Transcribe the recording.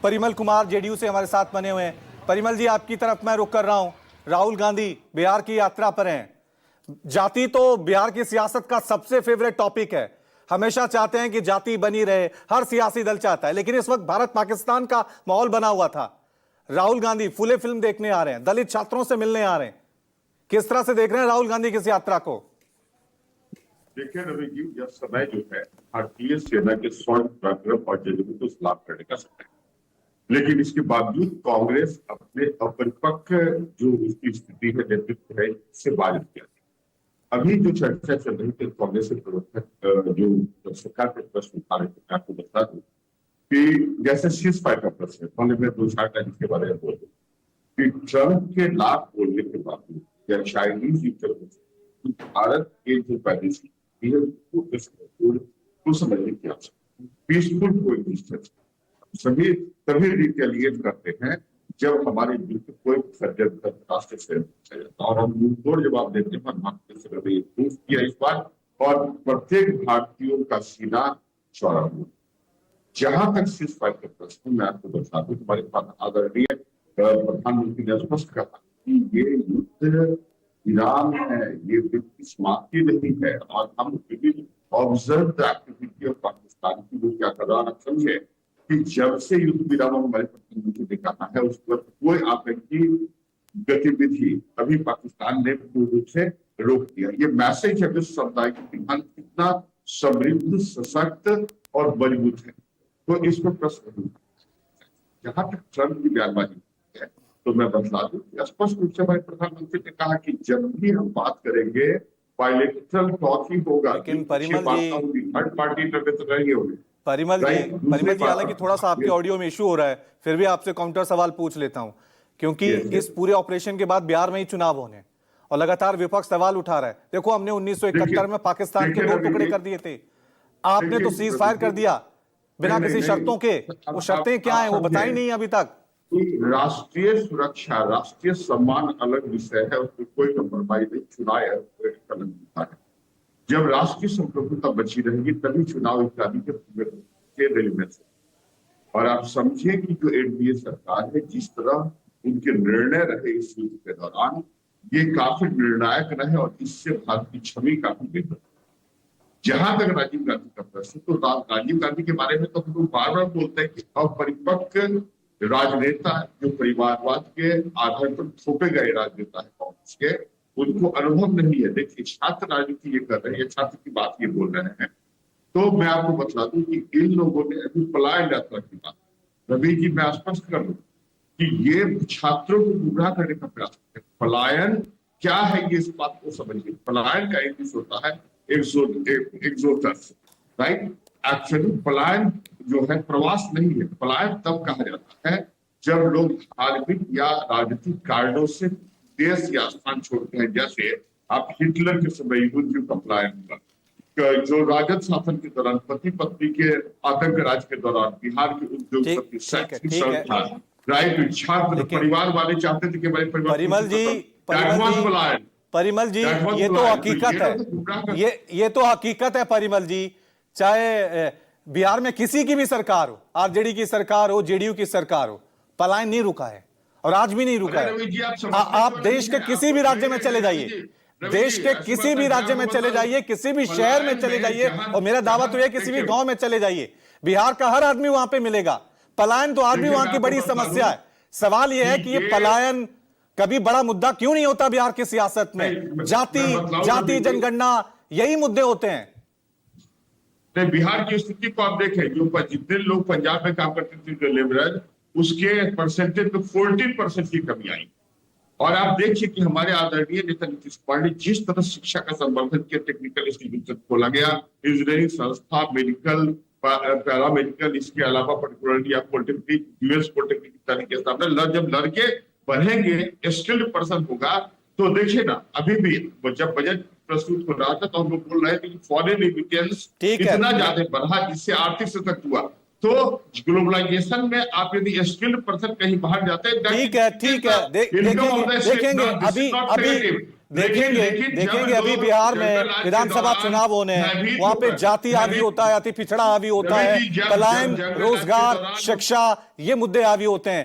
Parimal Kumar JDU से हमारे साथ बने हुए हैं। परिमल जी, आपकी तरफ मैं रुख कर रहा हूं। राहुल गांधी बिहार की यात्रा पर हैं। जाति तो बिहार की सियासत का सबसे फेवरेट टॉपिक है। हमेशा चाहते हैं कि जाति बनी रहे, हर सियासी दल चाहता है, लेकिन इस वक्त भारत पाकिस्तान का माहौल बना हुआ था। राहुल गांधी फुले फिल्म देखने आ रहे हैं, दलित छात्रों से मिलने आ रहे हैं। किस तरह से देख रहे हैं राहुल गांधी की इस यात्रा को? देखिए रवि जी, यह समय जो है भारतीय सेना के स्वर्ण पराक्रम और जज्बे को सलाम करने का समय है। लेकिन इसके बावजूद कांग्रेस अपने अपरिपक्व जो उसकी स्थिति है, नेतृत्व है, इससे बाहर किया। अभी जो चर्चा चल रही थी कांग्रेस के प्रवक्ता जो सरकार के प्रश्न उठा रहे थे, मैं आपको बता दूं कि जैसे सीज फायर का प्रश्न है, उन्होंने मैं 2-4 टाइम इसके बारे में बोल कि ट्रंप के लाभ बोलने के बावजूद या चाइनीज भारत के जो पॉलिसी को समझने की आवश्यकता, पीसफुल कोएग्जिस्टेंस सभी तभी रिटेलिएट करते हैं जब हमारे विरुद्ध कोई राष्ट्र से और हम मुंहतोड़ जवाब देते हैं। प्रूफ किया इस बार, और प्रत्येक भारतीयों का सीना चौड़ा हुआ। जहां तक सीज फायर का प्रश्न, मैं आपको बता दूं, हमारे पास आदरणीय प्रधानमंत्री ने स्पष्ट कहा कि ये युद्ध ईरान है, ये युद्ध समाप्ति नहीं है, और हम observe the activity of Pakistan की जो क्या कर रहा है। समझे कि जब से युद्ध विराम हमारे प्रधानमंत्री ने कहा है, उस पर कोई आतंकी गतिविधि अभी पाकिस्तान ने पूर्ण रूप से रोक दिया। ये मैसेज है विश्व समुदाय की कितना समृद्ध, सशक्त और मजबूत है। तो इसको प्रश्न जहां तक ट्रंप की बयानबाजी है, तो मैं बता दूं स्पष्ट रूप से हमारे प्रधानमंत्री ने कहा कि जब भी हम बात करेंगे बायलैटरल टॉक ही होगा, लेकिन परिमल जी, थर्ड पार्टी तो नहीं होगी। परिमल जी, हालांकि थोड़ा सा आपके ऑडियो में इशू हो रहा है, फिर भी आपसे काउंटर सवाल पूछ लेता हूं, क्योंकि इस पूरे ऑपरेशन के बाद बिहार में ही चुनाव होने और लगातार विपक्ष सवाल उठा रहा है। देखो, हमने 1971 में पाकिस्तान के 2 टुकड़े कर दिए थे, आपने तो सीज फायर कर दिया बिना किसी शर्तों के। वो शर्तें क्या है वो बताई नहीं अभी तक। राष्ट्रीय सुरक्षा, राष्ट्रीय सम्मान अलग विषय है, उसमें कोई कंप्रोमाइज नहीं। चुनाव है, जब राष्ट्रीय संप्रभुता बची रहेगी तभी चुनाव इत्यादि के रेलिवेंस। और आप समझिए कि जो एनडीए सरकार है, जिस तरह उनके निर्णय रहे इस युद्ध के दौरान, ये काफी निर्णायक रहे और इससे भारत की छवि काफी बेहतर। जहां तक राजीव गांधी का प्रश्न, तो राजीव गांधी के बारे में तो हम लोग बार बार बोलते हैं कि अपरिपक्व राजनेता, जो परिवारवाद के आधार पर थोपे गए राजनेता है कांग्रेस के, उनको अनुभव नहीं है। देखिए, छात्र राजनीति ये कर रहे हैं, छात्र की बात ये बोल रहे हैं। तो मैं आपको बता दूं कि इन लोगों ने अभी पलायन यात्रा की बात, रवि जी मैं स्पष्ट कर दूं कि ये छात्रों को गुमराह करने का प्रयास है। पलायन क्या है, ये इस बात को समझिए। पलायन का इंग्लिश होता है एक्सोडस, राइट। एक्चुअली पलायन जो है प्रवास नहीं है। पलायन तब कहा जाता है जब लोग धार्मिक या राजनीतिक कारणों से देश या स्थान छोड़ते हैं। जैसे आप हिटलर के समय युद्ध का पलायन हुआ, जो राजद शासन के दौरान पति पत्नी के आतंक राज के दौरान बिहार के उद्योगपति संस्थान, राइट, छात्र परिवार वाले चाहते थे कि हमारे परिवार। परिमल जी, ये तो हकीकत है, ये तो हकीकत है परिमल जी। चाहे बिहार में किसी की भी सरकार हो, आरजेडी की सरकार हो, जेडीयू की सरकार हो, पलायन नहीं रुका है और आज भी नहीं रुका है। आप देश के किसी भी राज्य में चले जाइए, देश के किसी भी राज्य में चले जाइए, किसी भी शहर में चले जाइए, और मेरा दावा तो है किसी भी गांव में चले जाइए, बिहार का हर आदमी वहां पे मिलेगा। पलायन तो आज भी वहां की बड़ी समस्या है। सवाल यह है कि ये पलायन कभी बड़ा मुद्दा क्यों नहीं होता बिहार की सियासत में? जाति जनगणना, यही मुद्दे होते हैं। नहीं, बिहार की स्थिति को आप देखें, जो जितने लोग पंजाब में काम करते थे लेबरर, उसके परसेंटेज में 14% की कमी आई। और आप देखिए कि हमारे आदरणीय नेता नीतीश कुमार ने जिस तरह शिक्षा का संवर्धन किया, टेक्निकल इंस्टीट्यूट खोला गया, इंजीनियरिंग संस्था, मेडिकल, पैरामेडिकल, इसके अलावा पर्टिकुलरली आप पॉलिटेक्निक, यूएस पॉलिटेक्निक इत्यादि के सामने जब लड़के बढ़ेंगे, स्किल्ड पर्सन होगा, तो देखिए ना, अभी भी जब बजट प्रस्तुत हो रहा था तो हम लोग बोल रहे थे कि फॉरेन रेमिटेंस इतना ज्यादा बढ़ा जिससे आर्थिक सशक्त हुआ। तो ग्लोबलाइजेशन में आप यदि स्किल्ड पर्सन कहीं बाहर जाते हैं, ठीक है, देखेंगे। अभी देखेंगे अभी बिहार में विधानसभा चुनाव होने हैं, वहां पे जाति हावी होता है, अति पिछड़ा हावी होता है, पलायन, रोजगार, शिक्षा, ये मुद्दे हावी होते हैं।